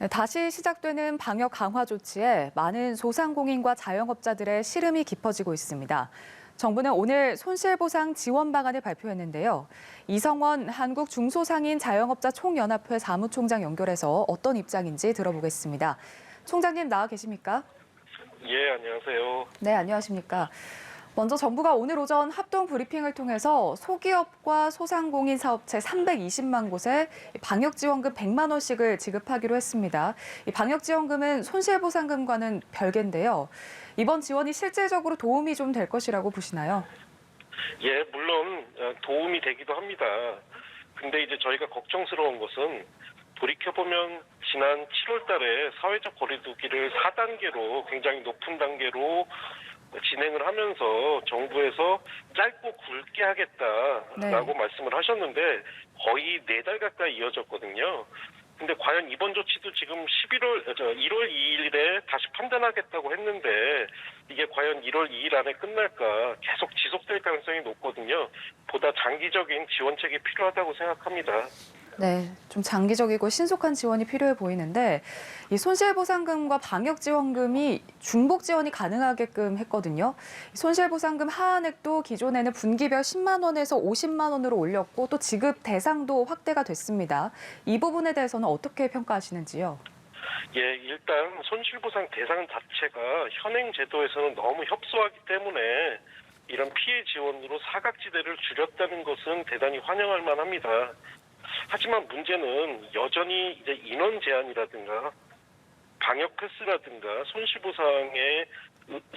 네, 다시 시작되는 방역 강화 조치에 많은 소상공인과 자영업자들의 시름이 깊어지고 있습니다. 정부는 오늘 손실보상 지원 방안을 발표했는데요. 이성원 한국중소상인 자영업자 총연합회 사무총장 연결해서 어떤 입장인지 들어보겠습니다. 총장님 나와 계십니까? 예, 안녕하세요. 네, 안녕하십니까? 먼저 정부가 오늘 오전 합동 브리핑을 통해서 소기업과 소상공인 사업체 320만 곳에 방역지원금 100만 원씩을 지급하기로 했습니다. 이 방역지원금은 손실보상금과는 별개인데요. 이번 지원이 실질적으로 도움이 좀 될 것이라고 보시나요? 예, 물론 도움이 되기도 합니다. 근데 이제 저희가 걱정스러운 것은 돌이켜보면 지난 7월 달에 사회적 거리두기를 4단계로 굉장히 높은 단계로 진행을 하면서 정부에서 짧고 굵게 하겠다라고 말씀을 하셨는데 거의 4달 가까이 이어졌거든요. 근데 과연 이번 조치도 지금 1월 2일에 다시 판단하겠다고 했는데 이게 과연 1월 2일 안에 끝날까 계속 지속될 가능성이 높거든요. 보다 장기적인 지원책이 필요하다고 생각합니다. 네, 좀 장기적이고 신속한 지원이 필요해 보이는데 이 손실보상금과 방역지원금이 중복 지원이 가능하게끔 했거든요. 손실보상금 하한액도 기존에는 분기별 10만 원에서 50만 원으로 올렸고 또 지급 대상도 확대가 됐습니다. 이 부분에 대해서는 어떻게 평가하시는지요? 예, 일단 손실보상 대상 자체가 현행 제도에서는 너무 협소하기 때문에 이런 피해 지원으로 사각지대를 줄였다는 것은 대단히 환영할 만합니다. 하지만 문제는 여전히 이제 인원 제한이라든가 방역 패스라든가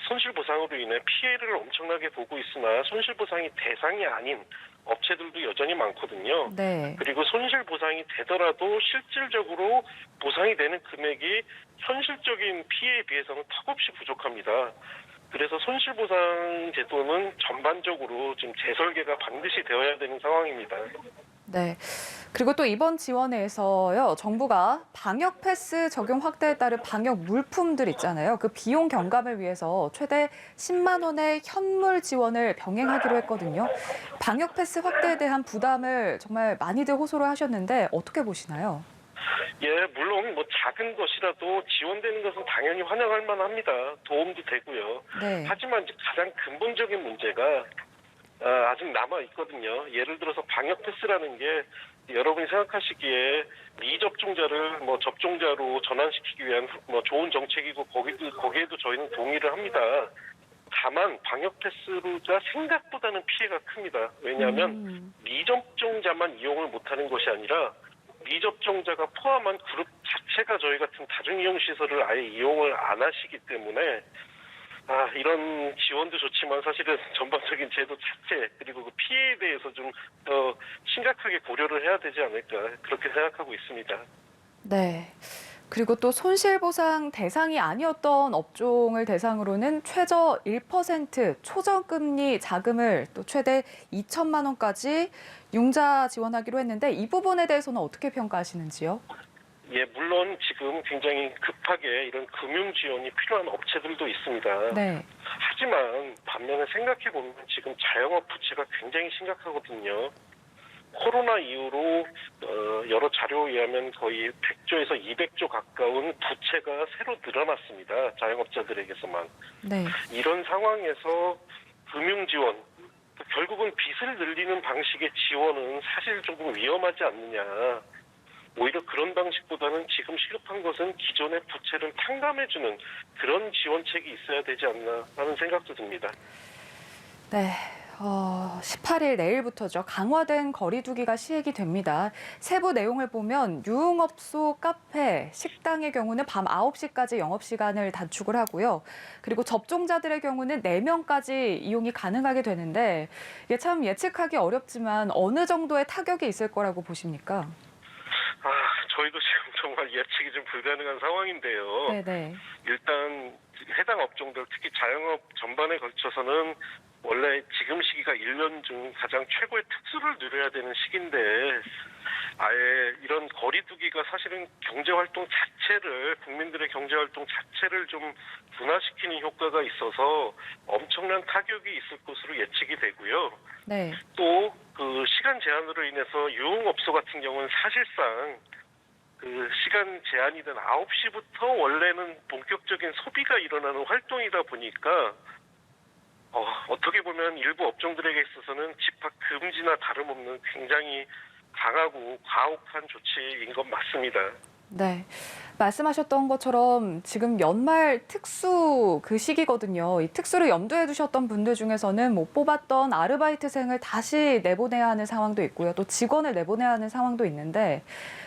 손실보상으로 인해 피해를 엄청나게 보고 있으나 손실보상이 대상이 아닌 업체들도 여전히 많거든요. 네. 그리고 손실보상이 되더라도 실질적으로 보상이 되는 금액이 현실적인 피해에 비해서는 턱없이 부족합니다. 그래서 손실보상 제도는 전반적으로 지금 재설계가 반드시 되어야 되는 상황입니다. 네. 그리고 또 이번 지원에서요, 정부가 방역 패스 적용 확대에 따른 방역 물품들 있잖아요. 그 비용 경감을 위해서 최대 10만 원의 현물 지원을 병행하기로 했거든요. 방역 패스 확대에 대한 부담을 정말 많이들 호소를 하셨는데 어떻게 보시나요? 예, 물론 뭐 작은 것이라도 지원되는 것은 당연히 환영할 만합니다. 도움도 되고요. 네. 하지만 이제 가장 근본적인 문제가 아직 남아 있거든요. 예를 들어서 방역 패스라는 게 여러분이 생각하시기에 미접종자를 뭐 접종자로 전환시키기 위한 뭐 좋은 정책이고 거기에도 저희는 동의를 합니다. 다만 방역 패스가 생각보다는 피해가 큽니다. 왜냐하면 미접종자만 이용을 못하는 것이 아니라 미접종자가 포함한 그룹 자체가 저희 같은 다중이용 시설을 아예 이용을 안 하시기 때문에 이런 지원도 좋지만 사실은 전반적인 제도 자체 그리고 그 피해에 대해서 좀 더 심각하게 고려를 해야 되지 않을까 그렇게 생각하고 있습니다. 네. 그리고 또 손실보상 대상이 아니었던 업종을 대상으로는 최저 1% 초저금리 자금을 또 최대 2천만 원까지 융자 지원하기로 했는데 이 부분에 대해서는 어떻게 평가하시는지요? 예, 물론 지금 굉장히 급하게 이런 금융 지원이 필요한 업체들도 있습니다. 네. 하지만 반면에 생각해 보면 지금 자영업 부채가 굉장히 심각하거든요. 코로나 이후로 여러 자료에 의하면 거의 100조에서 200조 가까운 부채가 새로 늘어났습니다. 자영업자들에게서만. 네. 이런 상황에서 금융 지원, 결국은 빚을 늘리는 방식의 지원은 사실 조금 위험하지 않느냐. 오히려 그런 방식보다는 지금 시급한 것은 기존의 부채를 탕감해주는 그런 지원책이 있어야 되지 않나 하는 생각도 듭니다. 네. 18일 내일부터죠. 강화된 거리두기가 시행이 됩니다. 세부 내용을 보면 유흥업소, 카페, 식당의 경우는 밤 9시까지 영업시간을 단축을 하고요. 그리고 접종자들의 경우는 4명까지 이용이 가능하게 되는데 이게 참 예측하기 어렵지만 어느 정도의 타격이 있을 거라고 보십니까? 저희도 지금 정말 예측이 좀 불가능한 상황인데요. 네네. 일단 해당 업종들, 특히 자영업 전반에 걸쳐서는 원래 지금 시기가 1년 중 가장 최고의 특수를 누려야 되는 시기인데 아예 이런 거리두기가 사실은 경제활동 자체를 국민들의 경제활동 자체를 좀 둔화시키는 효과가 있어서 엄청난 타격이 있을 것으로 예측이 되고요. 네. 또 그 시간 제한으로 인해서 유흥업소 같은 경우는 사실상 그 시간 제한이 된 9시부터 원래는 본격적인 소비가 일어나는 활동이다 보니까 어떻게 보면 일부 업종들에게 있어서는 집합 금지나 다름없는 굉장히 강하고 가혹한 조치인 것 맞습니다. 네. 말씀하셨던 것처럼 지금 연말 특수 그 시기거든요. 이 특수를 염두에 두셨던 분들 중에서는 못 뽑았던 아르바이트생을 다시 내보내야 하는 상황도 있고요. 또 직원을 내보내야 하는 상황도 있는데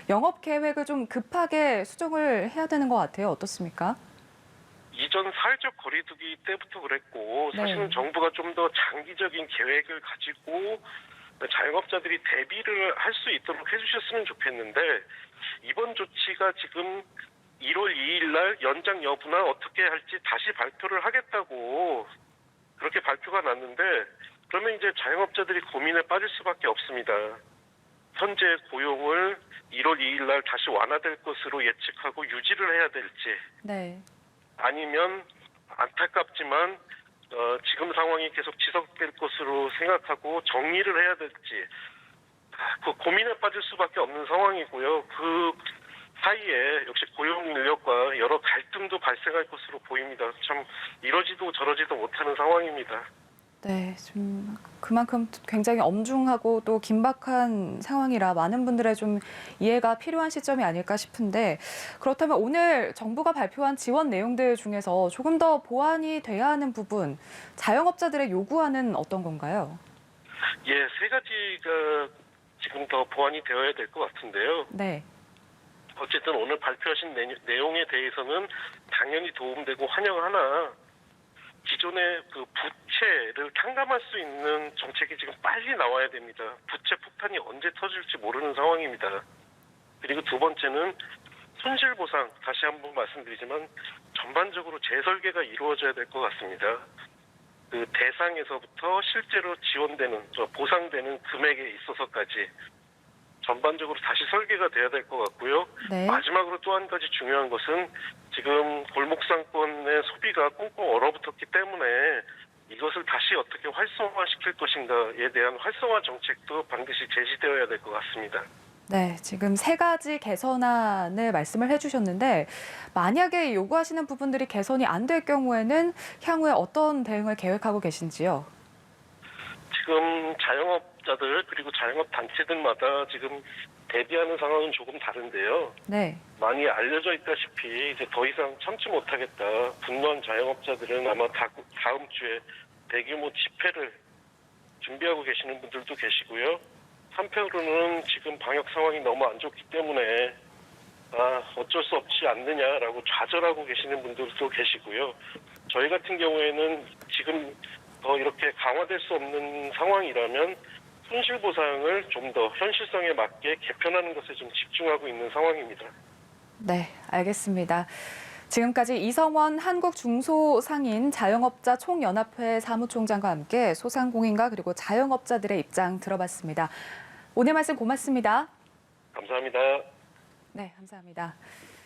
영업 계획을 좀 급하게 수정을 해야 되는 것 같아요. 어떻습니까? 이전 사회적 거리두기 때부터 그랬고 사실은 네. 정부가 좀 더 장기적인 계획을 가지고 자영업자들이 대비를 할 수 있도록 해주셨으면 좋겠는데 이번 조치가 지금 1월 2일 날 연장 여부나 어떻게 할지 다시 발표를 하겠다고 그렇게 발표가 났는데 그러면 이제 자영업자들이 고민에 빠질 수밖에 없습니다. 현재 고용을 1월 2일 날 다시 완화될 것으로 예측하고 유지를 해야 될지 네. 아니면 안타깝지만 지금 상황이 계속 지속될 것으로 생각하고 정리를 해야 될지 그 고민에 빠질 수밖에 없는 상황이고요. 그 사이에 역시 고용 인력과 여러 갈등도 발생할 것으로 보입니다. 참 이러지도 저러지도 못하는 상황입니다. 네, 좀 그만큼 굉장히 엄중하고 또 긴박한 상황이라 많은 분들의 좀 이해가 필요한 시점이 아닐까 싶은데 그렇다면 오늘 정부가 발표한 지원 내용들 중에서 조금 더 보완이 돼야 하는 부분, 자영업자들의 요구안은 어떤 건가요? 예, 세 가지가 지금 더 보완이 되어야 될 것 같은데요. 네, 어쨌든 오늘 발표하신 내용에 대해서는 당연히 도움되고 환영하나 기존의 그 부채를 탕감할 수 있는 정책이 지금 빨리 나와야 됩니다. 부채 폭탄이 언제 터질지 모르는 상황입니다. 그리고 두 번째는 손실보상, 다시 한번 말씀드리지만 전반적으로 재설계가 이루어져야 될 것 같습니다. 그 대상에서부터 실제로 지원되는, 보상되는 금액에 있어서까지 전반적으로 다시 설계가 돼야 될 것 같고요. 네. 마지막으로 또 한 가지 중요한 것은 지금 골목상권의 소비가 꽁꽁 얼어붙었기 때문에 이것을 다시 어떻게 활성화시킬 것인가에 대한 활성화 정책도 반드시 제시되어야 될 것 같습니다. 네, 지금 세 가지 개선안을 말씀을 해주셨는데 만약에 요구하시는 부분들이 개선이 안 될 경우에는 향후에 어떤 대응을 계획하고 계신지요? 지금 자영업자들 그리고 자영업 단체들마다 지금 대비하는 상황은 조금 다른데요. 네, 많이 알려져 있다시피 이제 더 이상 참지 못하겠다. 분노한 자영업자들은 아마 다음 주에 대규모 집회를 준비하고 계시는 분들도 계시고요. 한편으로는 지금 방역 상황이 너무 안 좋기 때문에 어쩔 수 없지 않느냐라고 좌절하고 계시는 분들도 계시고요. 저희 같은 경우에는 지금 더 이렇게 강화될 수 없는 상황이라면 손실보상을 좀 더 현실성에 맞게 개편하는 것에 좀 집중하고 있는 상황입니다. 네, 알겠습니다. 지금까지 이성원 한국중소상인 자영업자 총연합회 사무총장과 함께 소상공인과 그리고 자영업자들의 입장 들어봤습니다. 오늘 말씀 고맙습니다. 감사합니다. 네, 감사합니다.